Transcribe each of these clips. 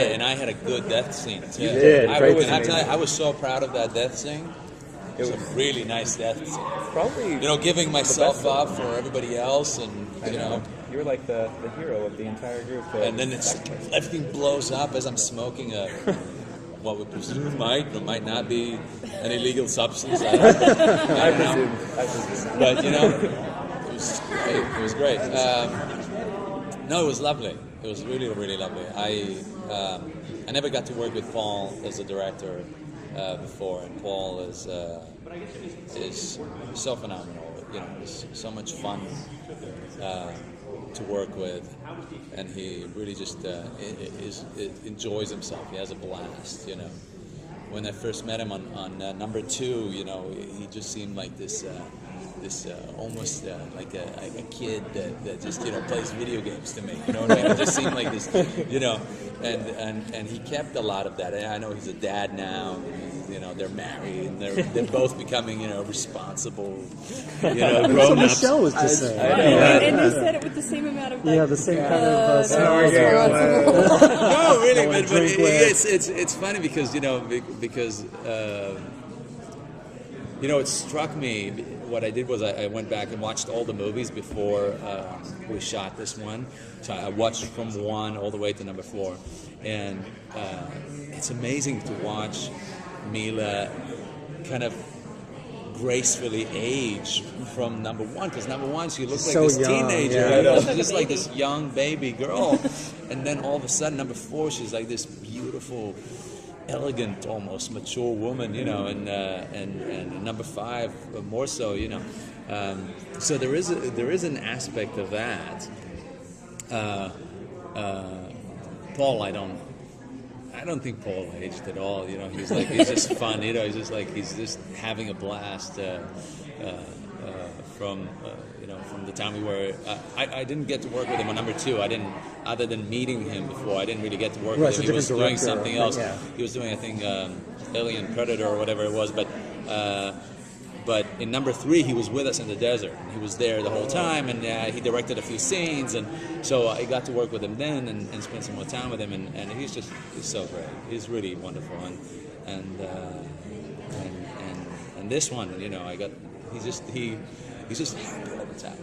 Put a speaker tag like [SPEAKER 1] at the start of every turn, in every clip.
[SPEAKER 1] And I had a good death scene too.
[SPEAKER 2] You did.
[SPEAKER 1] I was so proud of that death scene. It was a really nice death scene.
[SPEAKER 2] Probably,
[SPEAKER 1] giving myself up for everybody else, and
[SPEAKER 2] you were like the hero of the entire group.
[SPEAKER 1] And then everything blows up as I'm smoking what we presume might or might not be an illegal substance. I don't know. But it was great. It was great. No, it was lovely. It was really, really lovely. I never got to work with Paul as a director before, and Paul is so phenomenal. It's so much fun to work with, and he really just enjoys himself. He has a blast. When I first met him on number 2, he just seemed like this almost like a kid that just plays video games to me. You know what I mean? It just seemed like this, and he kept a lot of that. And I know he's a dad now. They're married and they're both becoming responsible, grown ups.
[SPEAKER 3] Michelle was just saying.
[SPEAKER 4] And you said it with the same amount of
[SPEAKER 3] the same kind of
[SPEAKER 1] No, really, but it's funny because it struck me. What I did was I went back and watched all the movies before we shot this one. So I watched from 1 all the way to number 4, and it's amazing to watch Mila kind of gracefully age from number 1, because number 1 she looked like
[SPEAKER 3] so
[SPEAKER 1] this
[SPEAKER 3] young,
[SPEAKER 1] teenager, just like this young baby girl, and then all of a sudden number 4 she's like this beautiful, elegant, almost mature woman, and number 5 more so, So there is an aspect of that. Paul, I don't think Paul aged at all. He's just fun. He's just having a blast from the time we were. I didn't get to work with him on number 2. Other than meeting him before, I didn't really get to work with him. He was doing something else. Yeah. He was doing, I think, Alien Predator or whatever it was. But in number 3, he was with us in the desert. He was there the whole time, and he directed a few scenes, and so I got to work with him then and spend some more time with him. And he's so great. He's really wonderful, and this one, he's just happy all the time.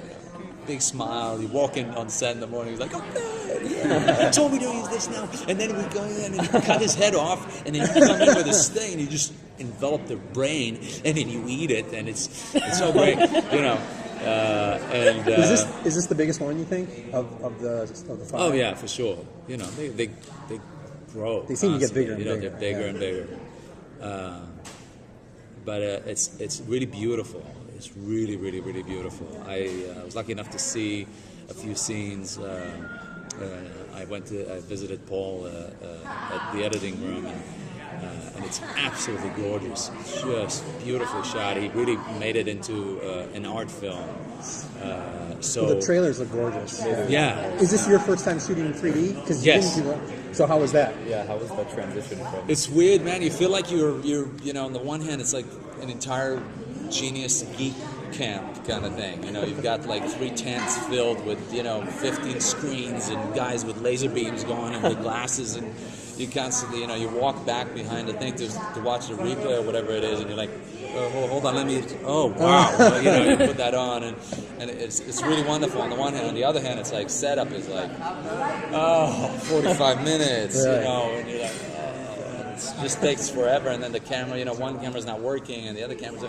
[SPEAKER 1] Big smile. You walk in on set in the morning. He's like, "Okay, yeah, you told me to use this now." And then we go in and you cut his head off, and then you come in with this thing, and you just envelop the brain, and then you eat it, and it's so great,
[SPEAKER 3] Is this the biggest one you think of the 5?
[SPEAKER 1] Oh yeah, for sure. They grow.
[SPEAKER 3] They seem to get bigger and bigger.
[SPEAKER 1] They're bigger and bigger. But it's really beautiful. It's really, really, really beautiful. I was lucky enough to see a few scenes. I visited Paul at the editing room, and it's absolutely gorgeous. It's just beautifully shot. He really made it into an art film. So
[SPEAKER 3] the trailers look gorgeous.
[SPEAKER 1] Yeah.
[SPEAKER 3] Is this your first time shooting in 3D?
[SPEAKER 1] Yes.
[SPEAKER 3] So how was that?
[SPEAKER 2] Yeah, how was the transition from?
[SPEAKER 1] It's weird, man. You feel like you're on the one hand, it's like an entire genius geek camp kind of thing. You've got like 3 tents filled with 15 screens and guys with laser beams going and the glasses, and you constantly you walk back behind the thing to watch the replay or whatever it is, and you're like, oh, hold on, oh wow, you put that on, and it's really wonderful on the one hand. On the other hand, it's like setup is like 45 minutes, and you're like, it just takes forever, and then the camera, one camera's not working and the other camera's.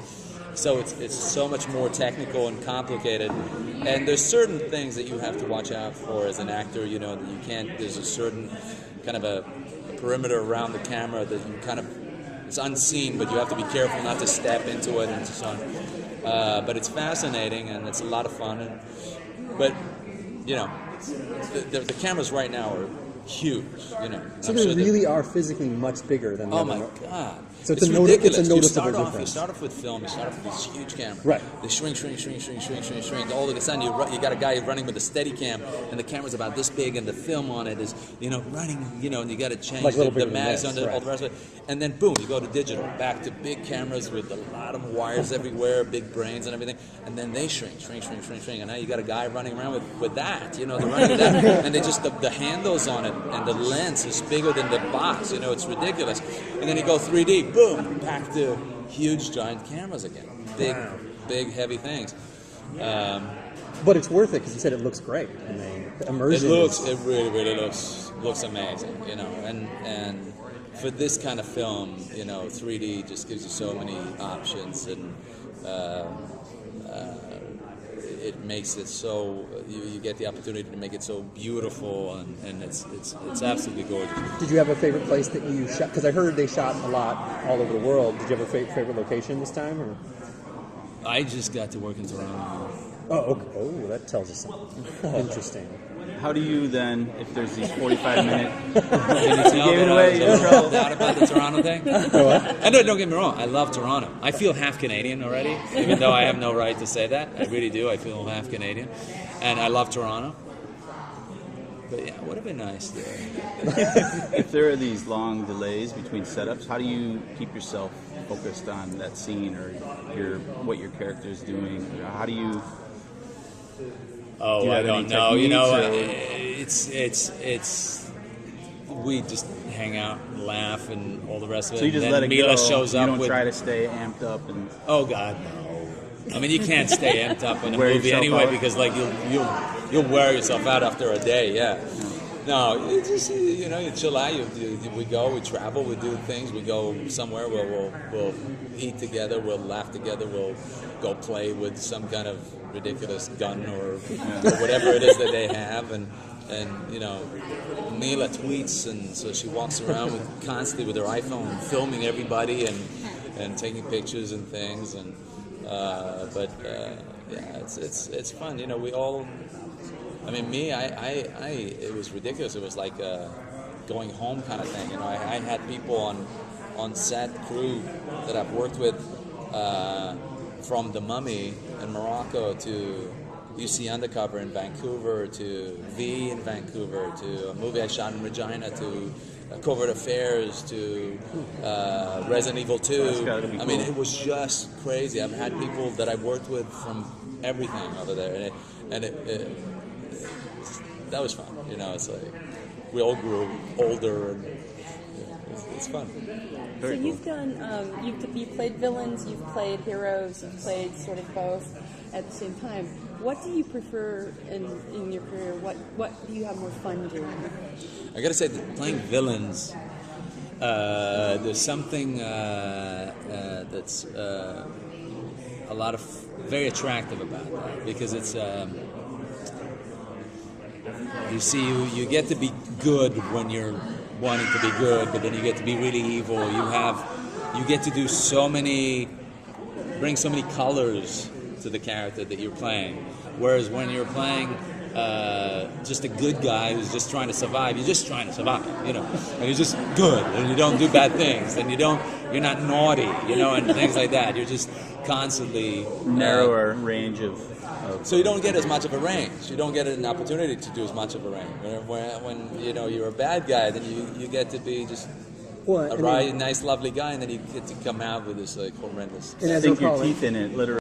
[SPEAKER 1] So it's so much more technical and complicated, and there's certain things that you have to watch out for as an actor. That you can't. There's a certain kind of a perimeter around the camera that you kind of, it's unseen, but you have to be careful not to step into it and so on. But it's fascinating and it's a lot of fun. But the cameras right now are huge.
[SPEAKER 3] So they really are physically much bigger than.
[SPEAKER 1] Oh my God!
[SPEAKER 3] So
[SPEAKER 1] it's
[SPEAKER 3] it's
[SPEAKER 1] ridiculous.
[SPEAKER 3] a
[SPEAKER 1] You
[SPEAKER 3] noticeable
[SPEAKER 1] start off
[SPEAKER 3] difference.
[SPEAKER 1] with film. You start off with these huge cameras.
[SPEAKER 3] Right.
[SPEAKER 1] They shrink. All of a sudden, you got a guy running with a steady cam, and the camera's about this big, and the film on it is, running, and you got to change
[SPEAKER 3] Like a little
[SPEAKER 1] the
[SPEAKER 3] bigger than
[SPEAKER 1] mags
[SPEAKER 3] this,
[SPEAKER 1] on all
[SPEAKER 3] right.
[SPEAKER 1] the rest of it. And then boom, you go to digital, back to big cameras with a lot of wires everywhere, big brains and everything. And then they shrink. And now you got a guy running around with that, they're running with that. And they just, the handles on it and the lens is bigger than the box, it's ridiculous. And then you go 3D, boom, back to huge giant cameras again. Big heavy things.
[SPEAKER 3] But it's worth it because you said it looks great. I mean, the immersion.
[SPEAKER 1] It really looks amazing, and for this kind of film, 3D just gives you so many options, and it makes it so you get the opportunity to make it so beautiful, and it's absolutely gorgeous.
[SPEAKER 3] Did you have a favorite place that you shot? Because I heard they shot a lot all over the world. Did you have a favorite location this time? Or?
[SPEAKER 1] I just got to work in Toronto.
[SPEAKER 3] Oh, okay. Oh, that tells us something. Interesting.
[SPEAKER 2] How do you then, if there's these 45-minute...
[SPEAKER 1] Can you tell
[SPEAKER 2] gave it
[SPEAKER 1] that
[SPEAKER 2] away,
[SPEAKER 1] I
[SPEAKER 2] you're
[SPEAKER 1] was
[SPEAKER 2] in
[SPEAKER 1] a little doubt about the Toronto thing?
[SPEAKER 3] What?
[SPEAKER 1] And don't get me wrong, I love Toronto. I feel half Canadian already, even though I have no right to say that. I really do. I feel half Canadian. And I love Toronto. But yeah, would have been nice there.
[SPEAKER 2] If there are these long delays between setups, how do you keep yourself focused on that scene or what your character is doing? How do you...
[SPEAKER 1] Oh,
[SPEAKER 2] Do you
[SPEAKER 1] I
[SPEAKER 2] have
[SPEAKER 1] don't
[SPEAKER 2] any
[SPEAKER 1] know.
[SPEAKER 2] techniques,
[SPEAKER 1] It's we just hang out and laugh and all the rest of it.
[SPEAKER 2] So you just
[SPEAKER 1] and
[SPEAKER 2] let
[SPEAKER 1] then
[SPEAKER 2] it
[SPEAKER 1] Mila
[SPEAKER 2] go.
[SPEAKER 1] shows
[SPEAKER 2] You
[SPEAKER 1] up
[SPEAKER 2] don't
[SPEAKER 1] with.
[SPEAKER 2] try to stay amped up and...
[SPEAKER 1] Oh God, no. I mean, you can't stay amped up in a
[SPEAKER 2] Wear
[SPEAKER 1] movie
[SPEAKER 2] yourself
[SPEAKER 1] anyway
[SPEAKER 2] out.
[SPEAKER 1] because you'll wear yourself out after a day. Yeah. No, you just you chill out. We go, we travel, we do things. We go somewhere where we'll eat together, we'll laugh together, we'll go play with some kind of ridiculous gun or whatever it is that they have, and Mila tweets, and so she walks around constantly with her iPhone filming everybody and taking pictures and things, and it's fun. We all. I mean, me, it was ridiculous. It was like a going home kind of thing. I had people on set, crew that I've worked with from The Mummy in Morocco to UC Undercover in Vancouver to V in Vancouver to a movie I shot in Regina to Covert Affairs to Resident Evil 2.
[SPEAKER 2] That's gotta be
[SPEAKER 1] I mean,
[SPEAKER 2] cool.
[SPEAKER 1] it was just crazy. I've had people that I've worked with from everything over there, and it that was fun. It's like we all grew older, and it's fun.
[SPEAKER 4] So you've done, you've played villains, you've played heroes, you've played sort of both at the same time. What do you prefer in your career? What do you have more fun doing?
[SPEAKER 1] I gotta say that playing villains, there's something that's a lot of very attractive about that, because it's you get to be good when you're wanting to be good, but then you get to be really evil. You get to do bring so many colors to the character that you're playing. Whereas when you're playing just a good guy who's just trying to survive, you're just trying to survive, and you're just good, and you don't do bad things, and you're not naughty, and things like that. You're just constantly
[SPEAKER 2] narrower range of...
[SPEAKER 1] So you don't get as much of a range. You don't get an opportunity to do as much of a range. When you're a bad guy, then you get to be just a nice, lovely guy, and then you get to come out with this horrendous.
[SPEAKER 3] And as
[SPEAKER 2] Sink
[SPEAKER 3] we'll
[SPEAKER 2] your
[SPEAKER 3] call it,
[SPEAKER 2] teeth in it, literally.